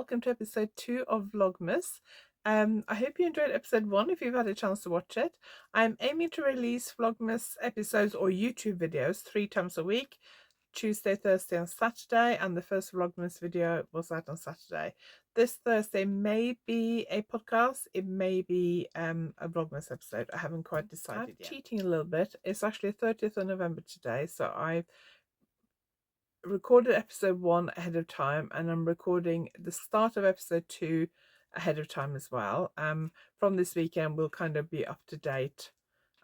welcome to episode 2 of Vlogmas. I hope you enjoyed episode 1 if you've had a chance to watch it. I'm aiming to release Vlogmas episodes or YouTube videos 3 times a week, Tuesday, Thursday and Saturday, and the first Vlogmas video was out on Saturday. This Thursday may be a podcast, it may be a Vlogmas episode. I haven't quite decided yet. Cheating a little bit. It's actually 30th of November today, so I recorded episode 1 ahead of time, and I'm recording the start of episode 2 ahead of time as well. From this weekend we'll kind of be up to date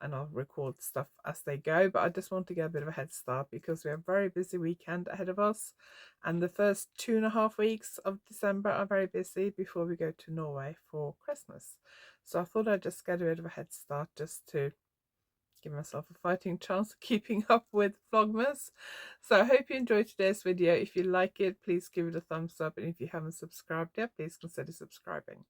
and I'll record stuff as they go, but I just want to get a bit of a head start because we have a very busy weekend ahead of us, and the first 2.5 weeks of December are very busy before we go to Norway for Christmas. So I thought I'd just get a bit of a head start just to give myself a fighting chance of keeping up with Vlogmas. So I hope you enjoyed today's video. If you like it, please give it a thumbs up, and if you haven't subscribed yet, please consider subscribing.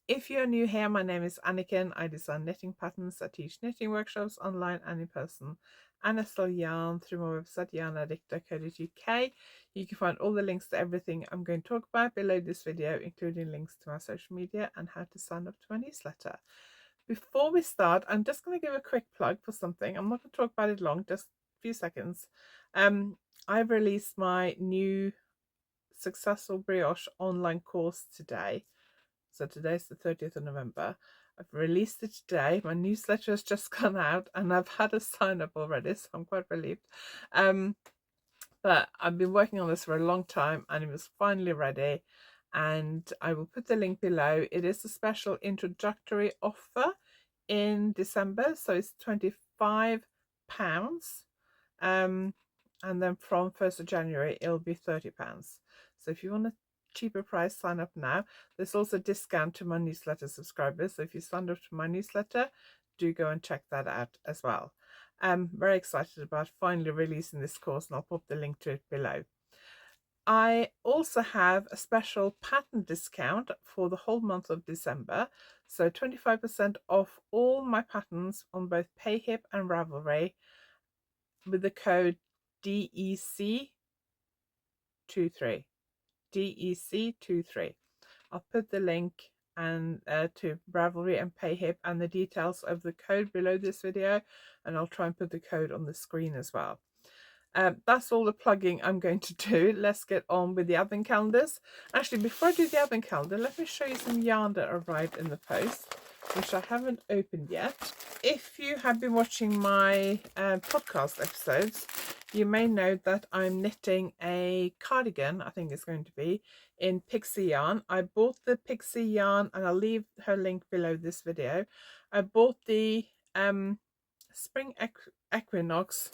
If you're new here, my name is Anniken. I design knitting patterns. I teach knitting workshops online and in person, and I sell yarn through my website YarnAddict.co.uk. You can find all the links to everything I'm going to talk about below this video, including links to my social media and how to sign up to my newsletter. Before we start, I'm just going to give a quick plug for something. I'm not going to talk about it long, just a few seconds. I've released my new Successful Brioche online course today. So today's the 30th of November. I've released it today. My newsletter has just gone out and I've had a sign up already, so I'm quite relieved. But I've been working on this for a long time and it was finally ready, and I will put the link below. It is a special introductory offer in December, so it's £25, and then from 1st of January it'll be £30. So if you want a cheaper price, sign up now. There's also a discount to my newsletter subscribers, so if you sign up to my newsletter, do go and check that out as well. I'm very excited about finally releasing this course, and I'll put the link to it below. I also have a special pattern discount for the whole month of December, so 25% off all my patterns on both PayHip and Ravelry with the code DEC23. DEC23. I'll put the link and to Ravelry and PayHip and the details of the code below this video, and I'll try and put the code on the screen as well. That's all the plugging I'm going to do. Let's get on with the advent calendars. Actually, before I do the advent calendar, let me show you some yarn that arrived in the post, which I haven't opened yet. If you have been watching my podcast episodes, you may know that I'm knitting a cardigan, I think it's going to be, in Pixie yarn. I bought the Pixie yarn, and I'll leave her link below this video. I bought the Spring Equinox.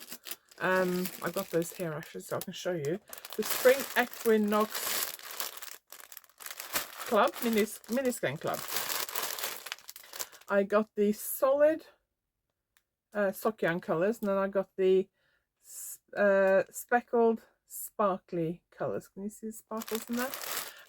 I got those here actually, so I can show you. The Spring Equinox Club, Miniskein Club. I got the solid sock yarn colours, and then I got the speckled sparkly colours. Can you see the sparkles in that?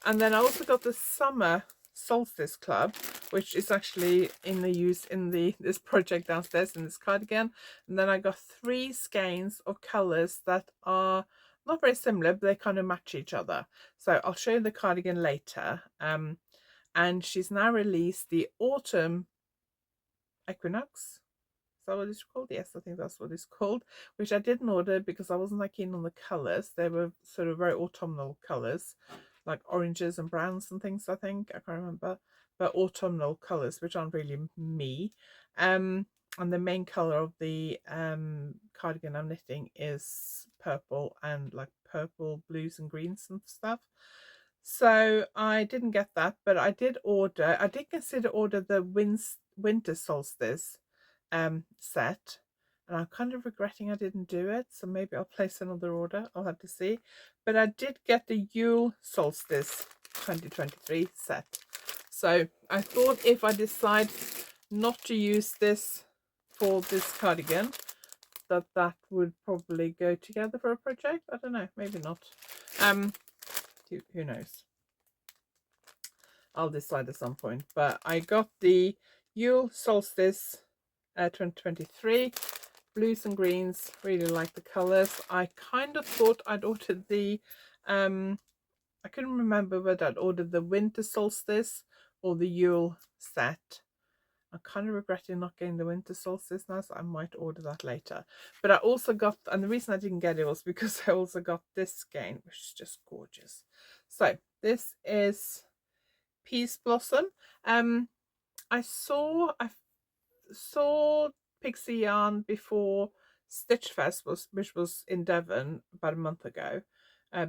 And then I also got the Summer Solstice Club, which is actually in the use in this project downstairs in this cardigan. And then I got 3 skeins of colours that are not very similar, but they kind of match each other. So I'll show you the cardigan later. And she's now released the Autumn Equinox. Is that what it's called? Yes, I think that's what it's called, which I didn't order because I wasn't that keen on the colours. They were sort of very autumnal colours, like oranges and browns and things, I think. I can't remember. But autumnal colours, which aren't really me. And the main colour of the cardigan I'm knitting is purple, and like purple, blues and greens and stuff. So I didn't get that, but I did consider order the winter solstice set, and I'm kind of regretting I didn't do it, so maybe I'll place another order. I'll have to see. But I did get the Yule Solstice 2023 set, so I thought if I decide not to use this for this cardigan, that would probably go together for a project. I don't know, maybe not. Who knows, I'll decide at some point. But I got the Yule Solstice 2023 blues and greens. Really like the colors. I kind of thought I'd ordered the I I couldn't remember whether I'd ordered the winter solstice or the Yule set. I'm kind of regretting not getting the winter solstice now, so I might order that later. But I also got, and the reason I didn't get it was because I also got this skein, which is just gorgeous. So this is Peace Blossom. I saw Pixie Yarn before Stitch Fest, which was in Devon about a month ago,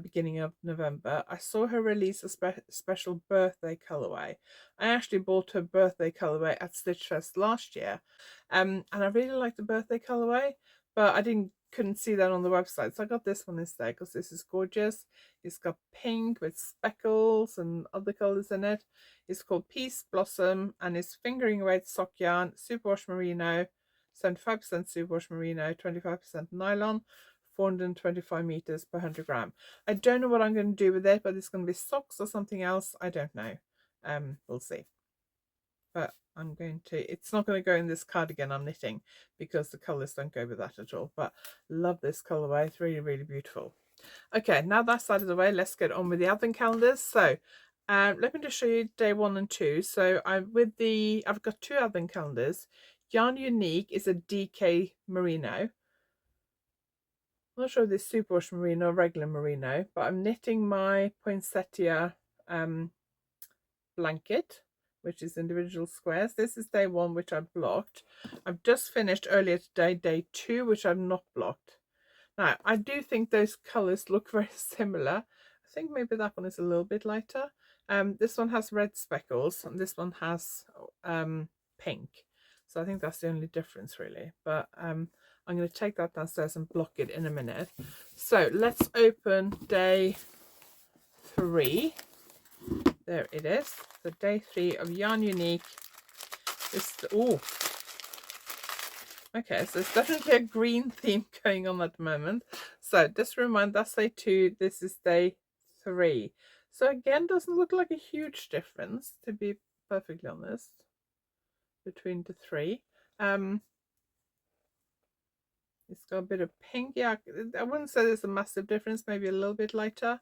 beginning of November. I saw her release a special birthday colorway. I actually bought her birthday colorway at Stitch Fest last year, and I really liked the birthday colorway, but I couldn't see that on the website, so I got this one instead because this is gorgeous. It's got pink with speckles and other colors in it. It's called Peace Blossom, and it's fingering weight sock yarn, superwash merino, 75% superwash merino, 25% nylon, 425 meters per 100 gram. I don't know what I'm going to do with it, but it's going to be socks or something else. I don't know. We'll see. But I'm going to, it's not going to go in this cardigan I'm knitting because the colors don't go with that at all. But love this colorway. It's really, really beautiful. Okay, now that's out of the way, let's get on with the advent calendars. So let me just show you day 1 and 2. So I've got 2 advent calendars. YarnUnique is a DK merino. I'm not sure if this superwash merino or regular merino, but I'm knitting my poinsettia blanket, which is individual squares. This is day 1, which I blocked. I've just finished earlier today day 2, which I've not blocked. Now, I do think those colours look very similar. I think maybe that one is a little bit lighter. This one has red speckles and this one has pink. So I think that's the only difference really. But I'm going to take that downstairs and block it in a minute. So let's open day 3. There it is. So day 3 of YarnUnique. Okay, so it's definitely a green theme going on at the moment. So just a reminder, that's day 2, this is day 3. So again, doesn't look like a huge difference, to be perfectly honest, between the 3. It's got a bit of pink. Yeah, I wouldn't say there's a massive difference, maybe a little bit lighter.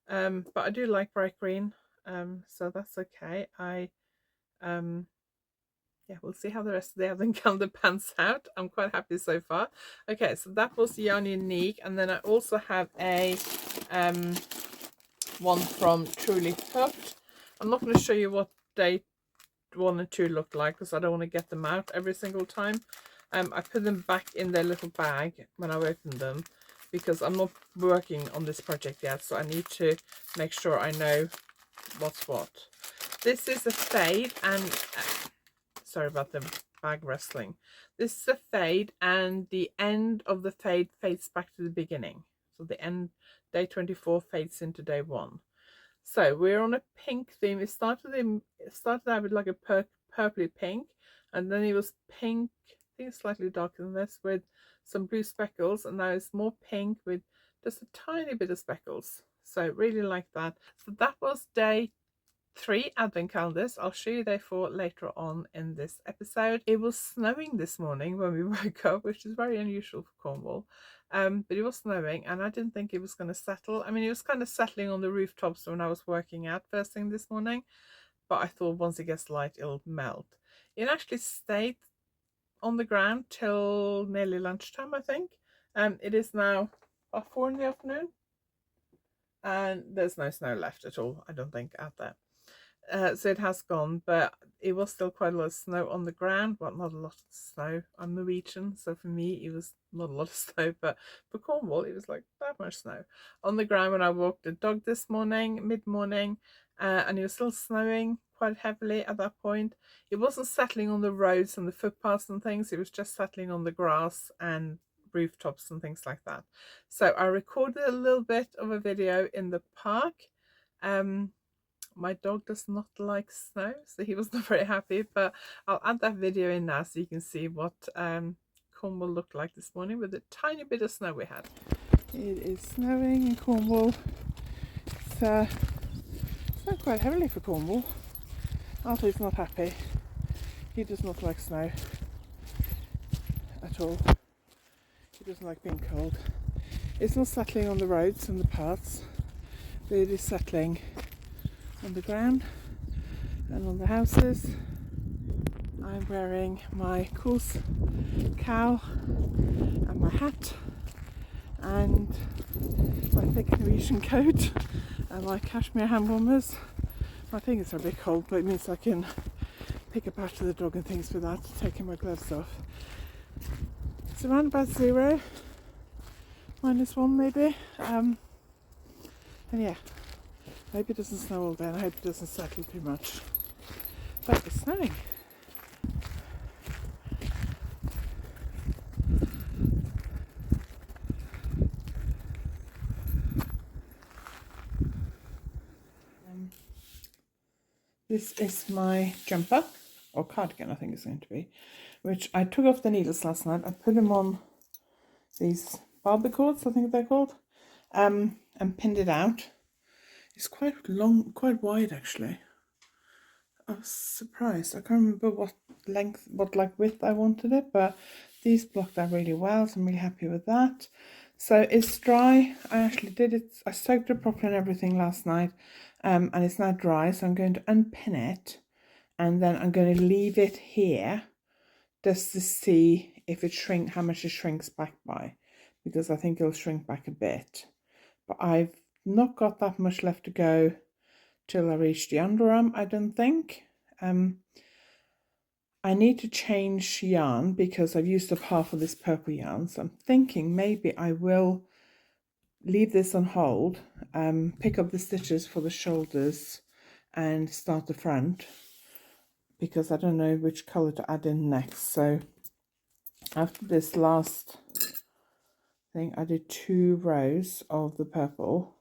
But I do like bright green, so that's okay. Yeah, we'll see how the rest of the advent calendar pans out. I'm quite happy so far. Okay, so that was YarnUnique, and then I also have a one from Truly Hooked. I'm not going to show you what day 1 and 2 look like because I don't want to get them out every single time. I put them back in their little bag when I opened them because I'm not working on this project yet, so I need to make sure I know what's what. This is a fade, and sorry about the bag wrestling. This is a fade, and the end of the fade fades back to the beginning. So the end, day 24 fades into day 1. So we're on a pink theme. It started out with like a purpley pink, and then it was pink, I think slightly darker than this, with some blue speckles, and now it's more pink with just a tiny bit of speckles. So really like that. So that was day 3 advent calendars. I'll show you day 4 later on in this episode. It was snowing this morning when we woke up, which is very unusual for Cornwall. But it was snowing, and I didn't think it was going to settle. I mean, it was kind of settling on the rooftops when I was working out first thing this morning, but I thought once it gets light, it'll melt. It actually stayed on the ground till nearly lunchtime, I think. It is now about 4 in the afternoon, and there's no snow left at all, I don't think, out there. So it has gone, but it was still quite a lot of snow on the ground. Well, not a lot of snow. I'm Norwegian, so for me it was not a lot of snow, but for Cornwall it was like that much snow on the ground when I walked the dog this morning, mid-morning, and it was still snowing quite heavily at that point. It wasn't settling on the roads and the footpaths and things, it was just settling on the grass and rooftops and things like that. So I recorded a little bit of a video in the park. My dog does not like snow, so he was not very happy, but I'll add that video in now so you can see what Cornwall looked like this morning with a tiny bit of snow we had. It is snowing in Cornwall. It's snowed quite heavily for Cornwall. Arthur's not happy. He does not like snow at all. He doesn't like being cold. It's not settling on the roads and the paths. really settling on the ground and on the houses. I'm wearing my coarse cowl and my hat and my thick Norwegian coat and my cashmere hand warmers. My fingers are a bit cold, but it means I can pick up after the dog and things without taking my gloves off. It's around about 0, -1 maybe. And yeah, I hope it doesn't snow all day and I hope it doesn't settle too much. But it's snowing. This is my jumper, or cardigan I think it's going to be, which I took off the needles last night. I put them on these Barbie cords, I think they're called, and pinned it out. It's quite long, quite wide actually. I was surprised. I can't remember what length, what like width I wanted it, but these blocked that really well, so I'm really happy with that. So it's dry. I actually did it, I soaked it properly and everything last night, and it's now dry, so I'm going to unpin it and then I'm going to leave it here just to see if it how much it shrinks back by, because I think it'll shrink back a bit. But I've not got that much left to go till I reach the underarm, I don't think. I need to change yarn because I've used up half of this purple yarn, so I'm thinking maybe I will leave this on hold, pick up the stitches for the shoulders and start the front, because I don't know which colour to add in next. So after this last thing, I did 2 rows of the purple.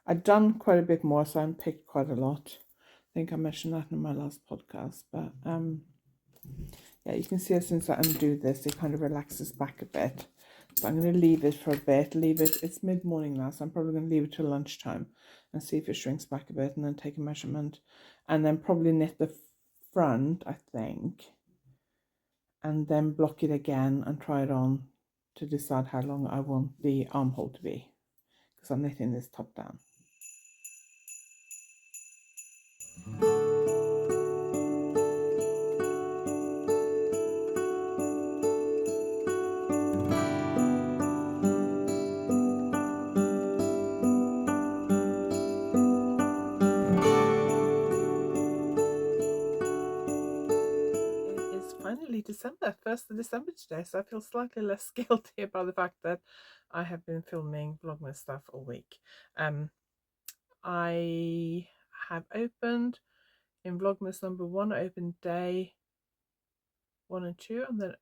I'd done quite a bit more, so I unpicked quite a lot. I think I mentioned that in my last podcast, but yeah, you can see as soon as I undo this, it kind of relaxes back a bit. So I'm going to leave it for a bit, it's mid-morning now, so I'm probably going to leave it till lunchtime and see if it shrinks back a bit, and then take a measurement, and then probably knit the front, I think, and then block it again and try it on to decide how long I want the armhole to be, because I'm knitting this top down. Finally December, 1st of December today, so I feel slightly less guilty about the fact that I have been filming Vlogmas stuff all week. I have opened in Vlogmas number 1, I opened day 1 and 2, and then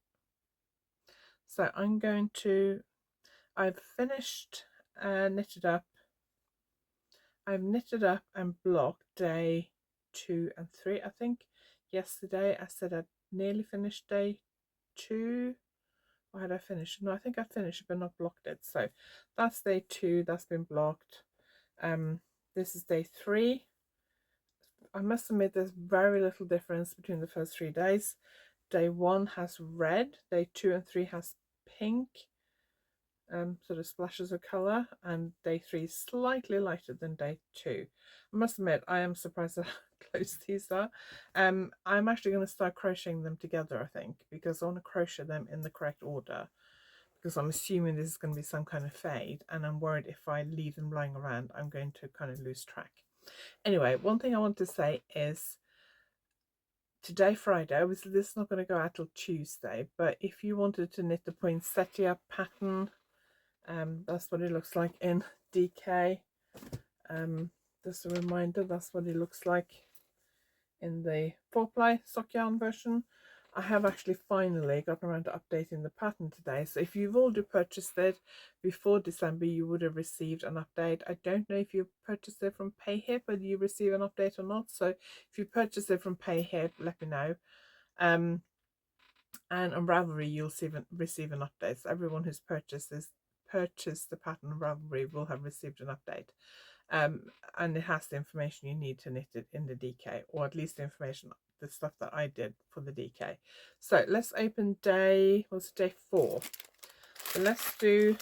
so I've finished knitted up. I've knitted up and blocked day 2 and 3. I think yesterday I said I'd nearly finished day 2. Or had I finished? No, I think I finished but not blocked it. So that's day 2, that's been blocked. This is day 3. I must admit there's very little difference between the first 3 days. Day 1 has red, day 2 and 3 has pink, sort of splashes of colour, and day 3 is slightly lighter than day 2. I must admit I am surprised at how close these are. I'm actually going to start crocheting them together, I think, because I want to crochet them in the correct order, because I'm assuming this is going to be some kind of fade, and I'm worried if I leave them lying around I'm going to kind of lose track. Anyway, one thing I want to say is today, Friday, obviously this is not going to go out till Tuesday, but if you wanted to knit the poinsettia pattern, that's what it looks like in DK. Just a reminder, that's what it looks like in the 4-ply sock yarn version. I have actually finally gotten around to updating the pattern today, so if you've already purchased it before December you would have received an update. I don't know if you purchased it from PayHip whether you receive an update or not, so if you purchased it from PayHip let me know. And on Ravelry you'll receive an update, so everyone who's purchased the pattern on Ravelry will have received an update. And it has the information you need to knit it in the DK, or at least the information, the stuff that I did for the DK. So let's open day 4. So let's do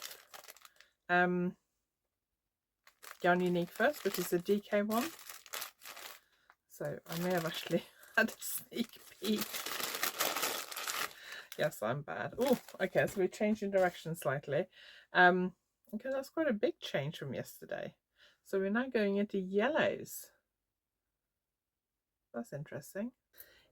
Yarn Unique first, which is the DK one. So I may have actually had a sneak peek. Yes, I'm bad. Oh, okay, so we're changing direction slightly. Okay, that's quite a big change from yesterday. So we're now going into yellows. That's interesting.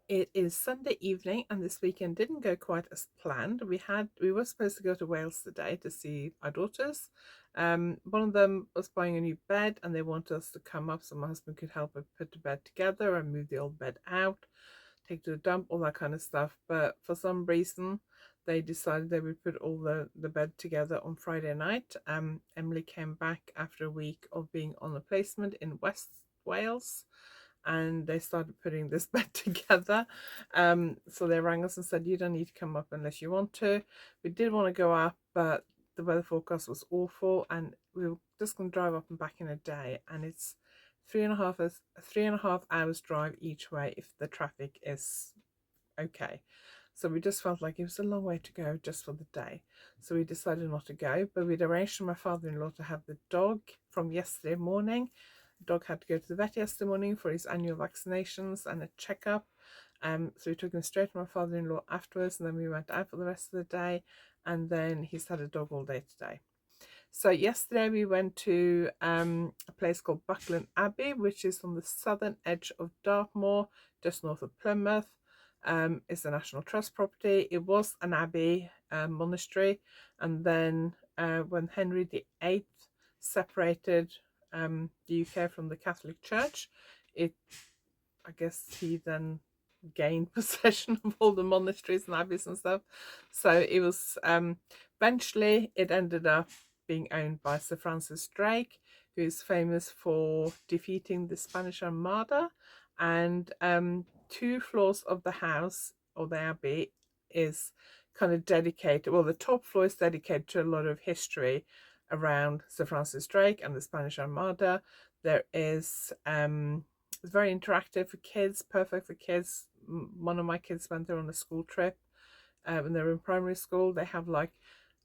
It is Sunday evening, and this weekend didn't go quite as planned. We were supposed to go to Wales today to see our daughters. One of them was buying a new bed, and they wanted us to come up so my husband could help her put the bed together and move the old bed out, take to the dump, all that kind of stuff. But for some reason, they decided they would put all the bed together on Friday night. Emily came back after a week of being on a placement in West Wales, and they started putting this bed together. So they rang us and said, you don't need to come up unless you want to. We did want to go up, but the weather forecast was awful, and we were just going to drive up and back in a day, and it's 3.5 hours drive each way if the traffic is okay. So we just felt like it was a long way to go just for the day. So we decided not to go, but we'd arranged for my father-in-law to have the dog from yesterday morning. The dog had to go to the vet yesterday morning for his annual vaccinations and a checkup. So we took him straight to my father-in-law afterwards, and then we went out for the rest of the day, and then he's had a dog all day today. So yesterday we went to a place called Buckland Abbey, which is on the southern edge of Dartmoor, just north of Plymouth. It's a National Trust property. It was an abbey monastery, and then when Henry VIII separated the UK from the Catholic Church, I guess he then gained possession of all the monasteries and abbeys and stuff. So it was eventually it ended up being owned by Sir Francis Drake, who is famous for defeating the Spanish Armada. And 2 floors of the house or the abbey is kind of dedicated. Well, the top floor is dedicated to a lot of history around Sir Francis Drake and the Spanish Armada. There is it's very interactive for kids, perfect for kids. One of my kids went there on a school trip when they were in primary school. They have like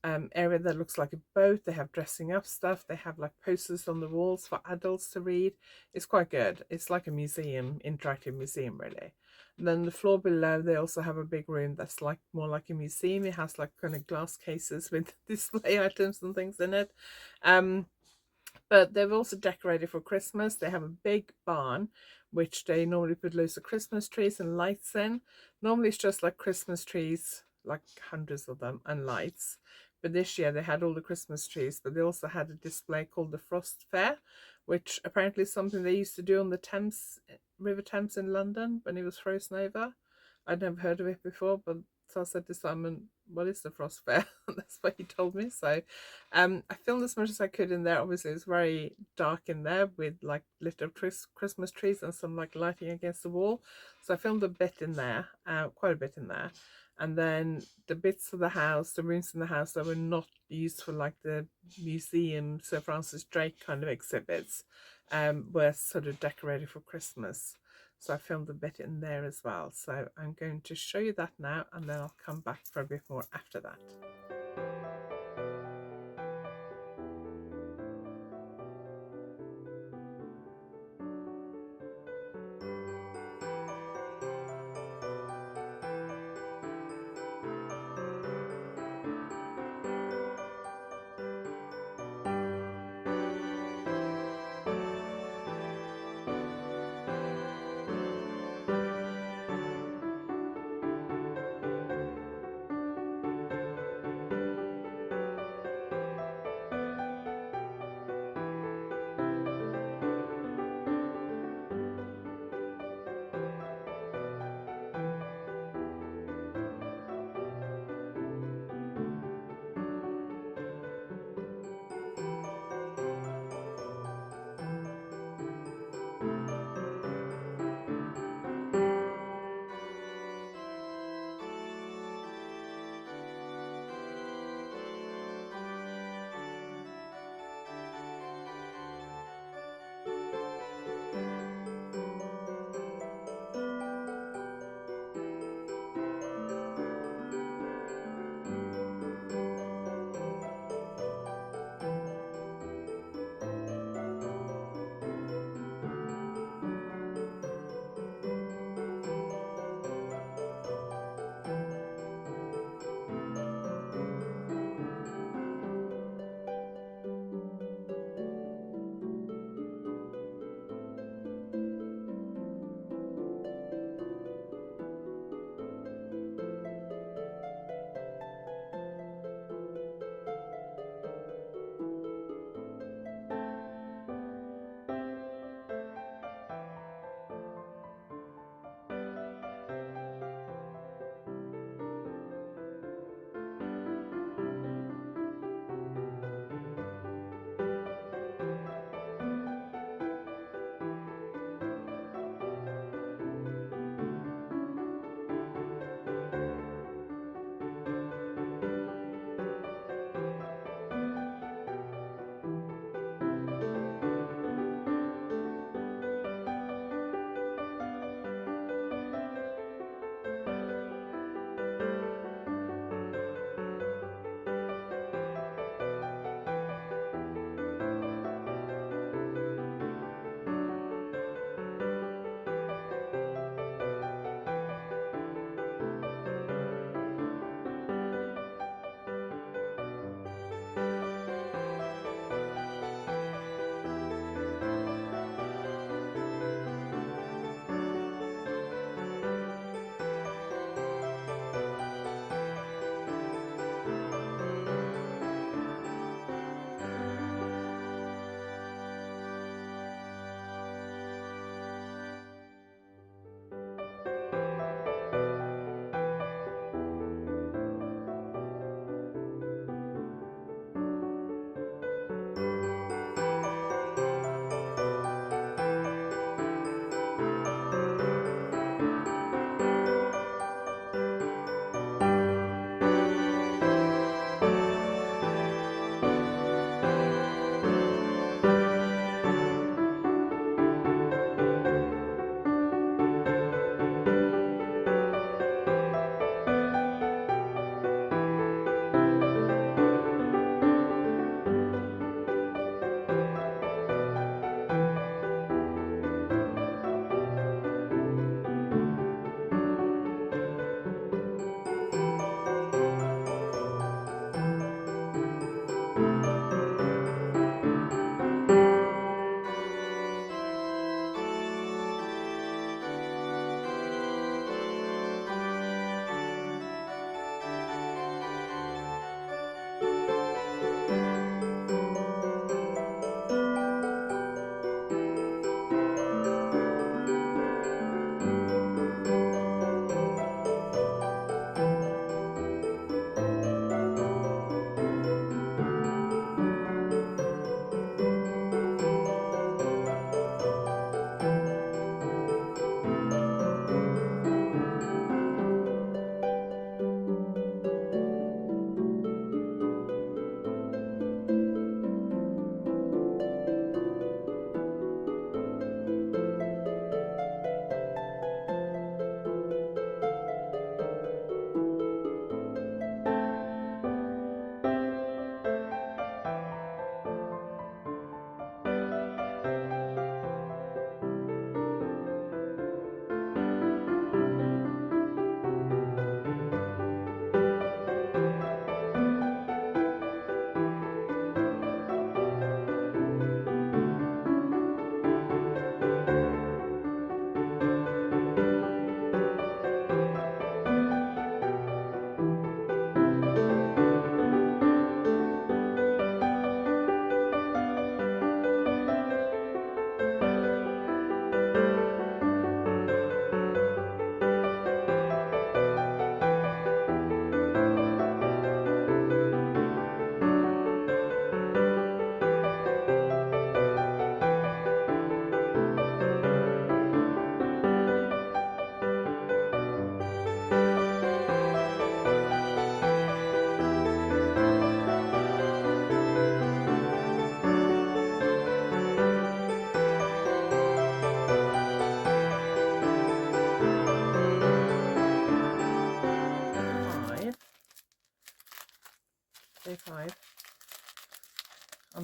area that looks like a boat. They have dressing up stuff. They have like posters on the walls for adults to read. It's quite good. It's like a museum, interactive museum really. And then the floor below, they also have a big room that's like more like a museum. It has like kind of glass cases with display items and things in it. But they've also decorated for Christmas. They have a big barn, which they normally put loads of Christmas trees and lights in. Normally it's just like Christmas trees, like hundreds of them, and lights. But this year they had all the Christmas trees, but they also had a display called the Frost Fair, which apparently is something they used to do on the Thames, River Thames in London when it was frozen over. I'd never heard of it before, but so I said to Simon, what is the Frost Fair? That's what he told me. So I filmed as much as I could in there. Obviously it's very dark in there with like lit up Christmas trees and some like lighting against the wall. So I filmed a bit in there, quite a bit in there. And then the bits of the house, the rooms in the house that were not used for like the museum Sir Francis Drake kind of exhibits were sort of decorated for Christmas. So I filmed a bit in there as well. So I'm going to show you that now, and then I'll come back for a bit more after that.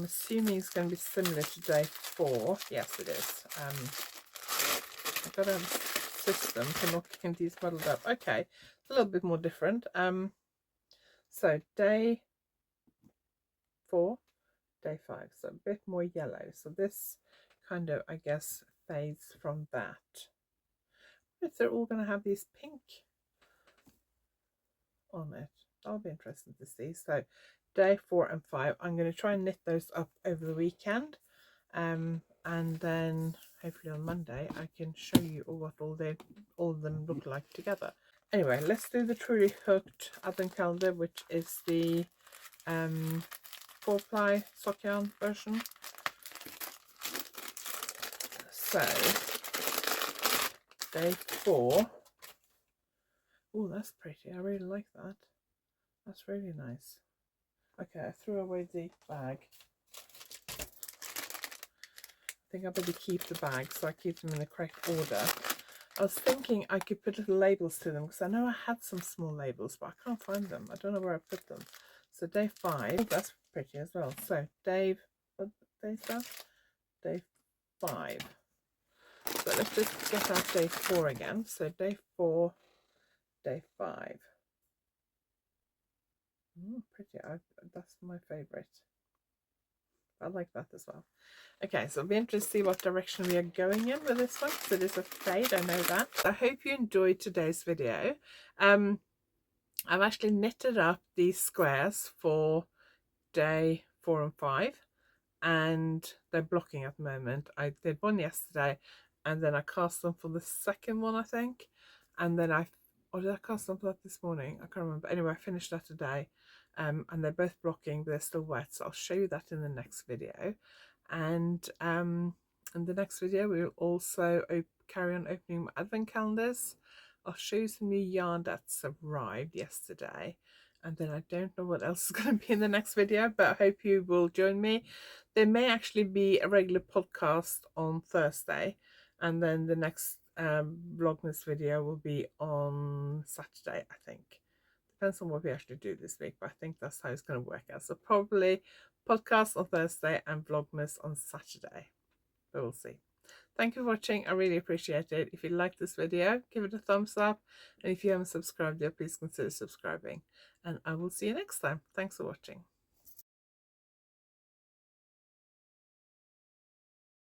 assuming it's going to be similar to day 4. Yes, it is. I've got a system to look at these muddled up. Okay, a little bit more different. So day 4, day 5, so a bit more yellow. So this kind of, I guess, fades from that. If they're all going to have these pink on it, that'll be interesting to see. So day 4 and 5, I'm going to try and knit those up over the weekend, and then hopefully on Monday I can show you what all of them look like together. Anyway, let's do the Truly Hooked advent calendar, which is the 4-ply sock yarn version. So day 4. Oh, that's pretty. I really like that. That's really nice. Okay, I threw away the bag. I think I better keep the bag so I keep them in the correct order. I was thinking I could put little labels to them because I know I had some small labels, but I can't find them. I don't know where I put them. So day 5, oh, that's pretty as well. So what day is that? Day 5. So let's just get out day 4 again. So day 4, day 5. Pretty. That's my favorite. I like that as well. Okay, so it'll be interesting to see what direction we are going in with this one. So it is a fade, I know that. I hope you enjoyed today's video. I've actually knitted up these squares for day 4 and 5, and they're blocking at the moment. I did one yesterday, and then I cast them for the second one, I think, and then or did I cast them for that this morning? I can't remember. Anyway, I finished that today, and they're both blocking, but they're still wet, so I'll show you that in the next video. And in the next video we will also carry on opening my advent calendars. I'll show you some new yarn that's arrived yesterday, and then I don't know what else is going to be in the next video, but I hope you will join me. There may actually be a regular podcast on Thursday, and then the next Vlogmas video will be on Saturday, I think. Depends on what we actually do this week, but I think that's how it's going to work out. So probably podcast on Thursday and Vlogmas on Saturday, but we'll see. Thank you for watching. I really appreciate it. If you like this video, give it a thumbs up, and if you haven't subscribed yet, please consider subscribing, and I will see you next time. Thanks for watching.